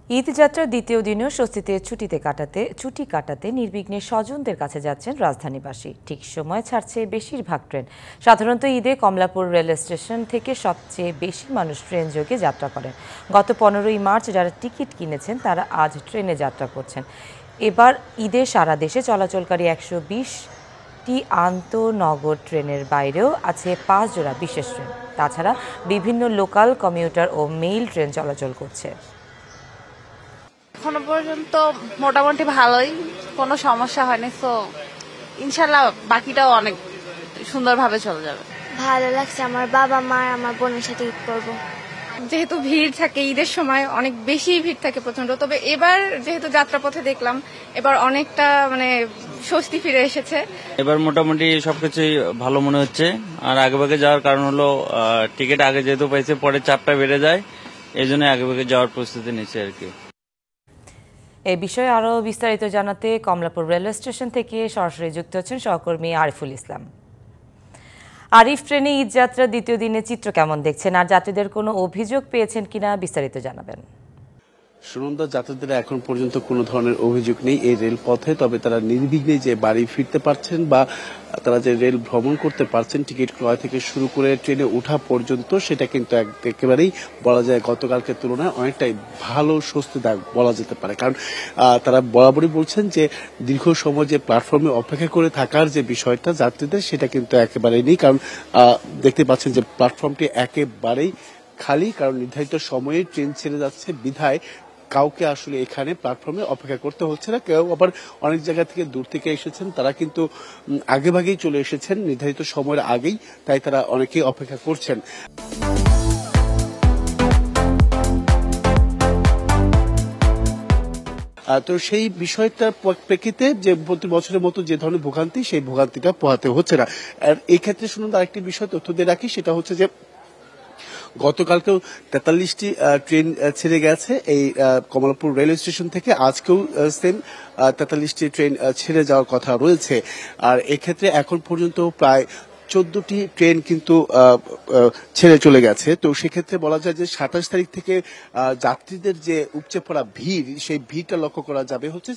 ঈদযাত্রার দ্বিতীয় দিনেও স্বস্তিতে ছুটি কাটাতে নির্বিঘ্নে স্বজনদের কাছে যাচ্ছেন রাজধানীবাসী। ঠিক সময় ছাড়ছে বেশিরভাগ ট্রেন। সাধারণত ঈদে কমলাপুর রেল স্টেশন থেকে সবচেয়ে বেশি মানুষ ট্রেন যোগে যাত্রা করেন। গত 15ই মার্চ যারা টিকিট কিনেছেন তারা আজ ট্রেনে যাত্রা করছেন। এবার ঈদে সারা দেশে চলাচলকারী 120টি আন্তনগর ট্রেনের বাইরেও আছে 5 জোড়া বিশেষ ট্রেন। তাছাড়া বিভিন্ন লোকাল, কমিউটার ও মেইল ট্রেন চলাচল করছে। এখনো পর্যন্ত মোটামুটি ভালোই, কোনো সমস্যা হয়নি। তো ইনশাল্লাহ বাকিটাও অনেক সুন্দরভাবে চলে যাবে। ভালো লাগছে, আমার বাবা মা আমার বোনের সাথে ঈদ করবো। যেহেতু ভিড় থাকে ঈদের সময়, অনেক বেশি ভিড় থাকে প্রচন্ড, তবে এবার যেহেতু যাত্রাপথে দেখলাম এবার অনেকটা স্বস্তি ফিরে এসেছে। এবার মোটামুটি সবকিছুই ভালো মনে হচ্ছে। আর আগেভাগে যাওয়ার কারণ হলো টিকিট আগে যেহেতু পাইছে, পরে চাপটা বেড়ে যায়, এই জন্য আগেভাগে যাওয়ার প্রস্তুতি নিচ্ছে আর কি। এই বিষয়ে আরও বিস্তারিত জানাতে কমলাপুর রেলওয়ে স্টেশন থেকে সরাসরি যুক্ত হচ্ছেন সহকর্মী আরিফুল ইসলাম। আরিফ, ট্রেনে ঈদযাত্রার দ্বিতীয় দিনে চিত্র কেমন দেখছেন, আর যাত্রীদের কোনো অভিযোগ পেয়েছেন কিনা বিস্তারিত জানাবেন। সুনন্দা, যাত্রীদের এখন পর্যন্ত কোনো ধরনের অভিযোগ নেই এই রেলপথে। তবে তারা নির্বিঘ্নে যে বাড়ি ফিরতে পারছেন বা তারা যে রেল ভ্রমণ করতে পারছেন, টিকিট ক্রয় থেকে শুরু করে ট্রেনে ওঠা পর্যন্ত, সেটা কিন্তু একেবারেই বলা যায় গতকালকের তুলনায় অনেকটাই ভালো স্বস্তিদায়ক বলা যেতে পারে। কারণ তারা বরাবরই বলছেন যে দীর্ঘ সময় যে প্ল্যাটফর্মে অপেক্ষা করে থাকার যে বিষয়টা যাত্রীদের, সেটা কিন্তু একেবারেই নেই। কারণ দেখতে পাচ্ছেন যে প্ল্যাটফর্মটি একেবারেই খালি, কারণ নির্ধারিত সময়ে ট্রেন ছেড়ে যাচ্ছে বিধায় কাউকে আসলে এখানে প্ল্যাটফর্মে অপেক্ষা করতে হচ্ছে না। কেউ আবার অনেক জায়গা থেকে দূর থেকে এসেছেন, তারা কিন্তু আগেভাগেই চলে এসেছেন নির্ধারিত সময়ের আগেই, তাই তারা অনেকেই অপেক্ষা করছেন। তো সেই বিষয়টার প্রেক্ষিতে যে প্রতি বছরের মতো যে ধরনের ভোগান্তি, সেই ভোগান্তিটা পোহাতে হচ্ছে না। আর এই ক্ষেত্রে শুনুন আরেকটি বিষয় তথ্য দিয়ে রাখি, সেটা হচ্ছে যে গতকালকেও 43টি ট্রেন ছেড়ে গেছে এই কমলাপুর রেলওয়ে স্টেশন থেকে। আজকেও সেম 43টি ট্রেন ছেড়ে যাওয়ার কথা রয়েছে। আর এক্ষেত্রে এখন পর্যন্ত প্রায় 14টি ট্রেন কিন্তু ছেড়ে চলে গেছে। তো সেক্ষেত্রে বলা যায় যে 27 তারিখ থেকে যাত্রীদের যে উপচে পড়া ভিড়, সেই ভিড়টা লক্ষ্য করা যাবে হচ্ছে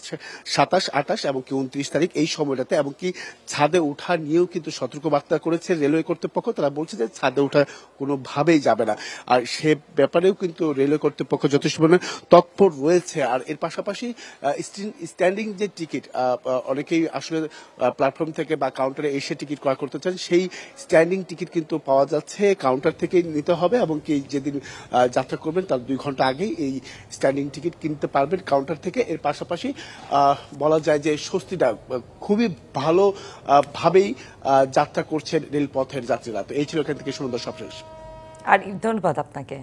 27, 28 এবং 29 তারিখ এই সময়টাতে। এবং কি ছাদে ওঠা নিয়েও কিন্তু সতর্কবার্তা করেছে রেলওয়ে কর্তৃপক্ষ। তারা বলছে যে ছাদে ওঠা কোনোভাবেই যাবে না। আর সে ব্যাপারেও কিন্তু রেলওয়ে কর্তৃপক্ষ যথেষ্ট পরিমাণে তৎপর রয়েছে। আর এর পাশাপাশি স্ট্যান্ডিং যে টিকিট, অনেকেই আসলে প্ল্যাটফর্ম থেকে বা কাউন্টারে এসে টিকিট ক্রয় করতে চান, সেই স্ট্যান্ডিং টিকিট কিন্তু পাওয়া যাচ্ছে, কাউন্টার থেকে নিতে হবে। এবং কি যেদিন যাত্রা করবেন তার 2 ঘন্টা আগেই এই স্ট্যান্ডিং টিকিট কিনতে পারবেন কাউন্টার থেকে। এর পাশাপাশি বলা যায় যে স্বস্তিটা খুবই ভালো ভাবেই যাত্রা করছেন রেলপথের যাত্রীরা। তো এই ছিল এখান থেকে সুন্দর সবশেষ। আর ধন্যবাদ আপনাকে।